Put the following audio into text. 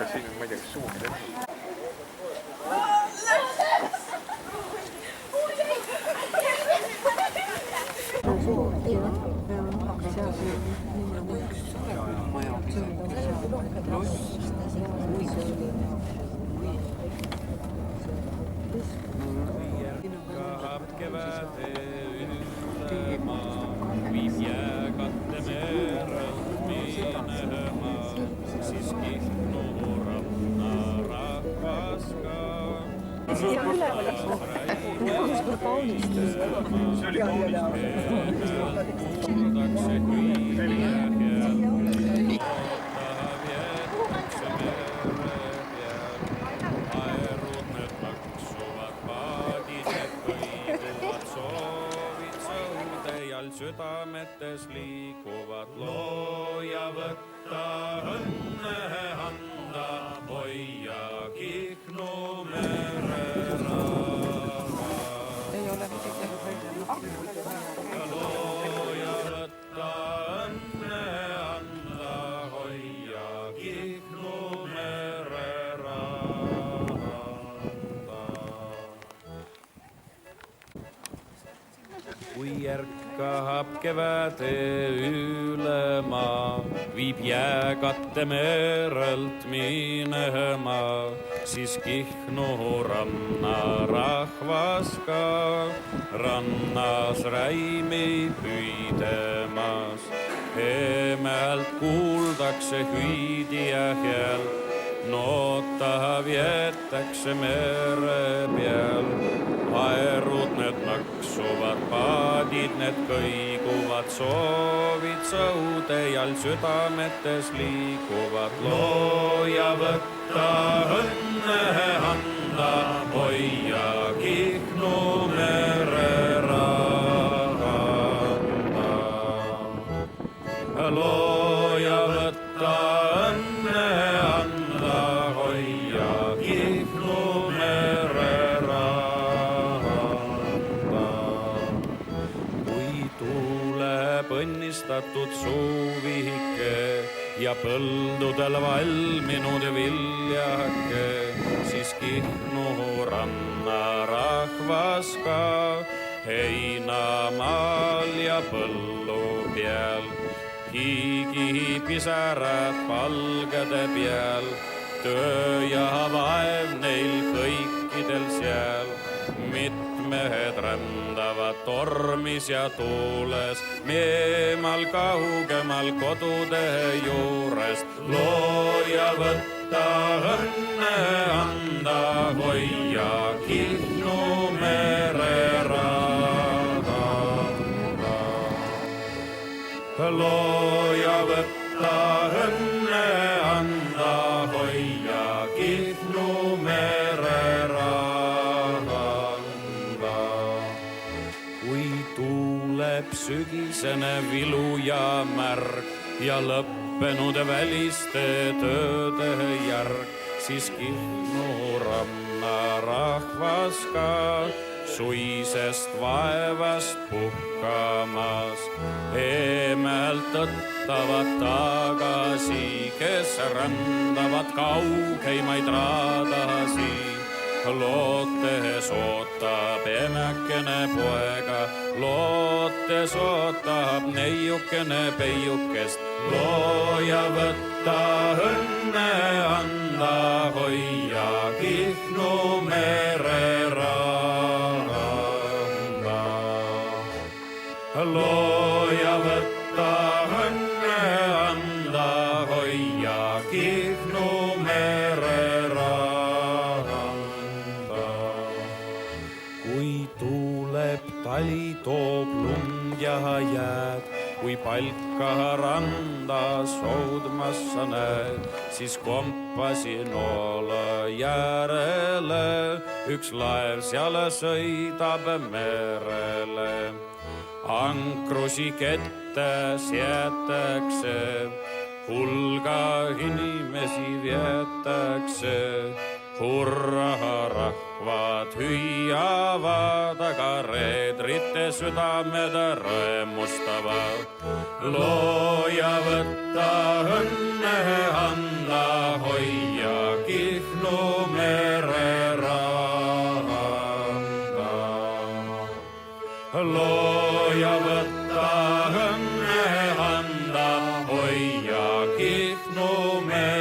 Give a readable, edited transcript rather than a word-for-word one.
Siin on, ma ei tea, kas suumi teha. Kevääde ylema, viib jääkatte merelt minema, siis Kihnu ranna rahvas ka. See oli südametes liikuvad looja võtta õnne anda, hoia Kihnu mere rahva. Ei ole midagi looja võtta õnne anda, hoia Kihnu mere rahva. Kui järkahab kevääde ülema, viib jääkatte merelt minema, siis Kihnu ranna rahvas ka rannas räimi püüdemas. Eemelt kuuldakse hüüdija häält, noota vietakse mere peal. Aerud need naksuvad, paadid need kõiguvad, soovid sõudejal südametes liikuvad. Looja võtta õnne anda, hoia Kihnu mere rahva. Looja võtta õnne anda, hoia Kihnu mere õnnistatud suuvihike ja põldudel valminud viljake, siis Kihnu ranna rahvas ka heinamaal ja põllu peal. Hiigipisärad palgade peal, töö ja vaev neil kõikidel seal. Mitmed rändavad tormis ja tuules, eemal kaugemal kodude juurest. Looja võtta õnne anda, hoia Kihnu mere rahva. Looja võtta õnne anda, hoia Kihnu mere rahva. Tuleb sügisene vilu ja märg ja lõppenud väliste tööde järg, siis Kihnu ranna rahvas ka suisest vaevast puhkamas. Eemelt tõttavad tagasi, kes rändavad kaugeimaid raadasi. Lootes ootab emekene poega, lootes ootab neiukene peiukest. Looja võtta õnne anda, hoia Kihnu mere rahva. Looja võtta õnne anda, hoia Kihnu mere rahva. Tali toob lund ja jääd, kui palka randa soudmas sa näed, siis kompasi noola järele üks laev seal sõidab merele. Ankrusi kette seatakse, hulga inimesi vietakse, hurra rahva nad hüüavad, aga reedrite südamed rõõmustavad. looja võtta õnne anda, hoia Kihnu mere randa. looja võtta õnne anda, hoia Kihnu mere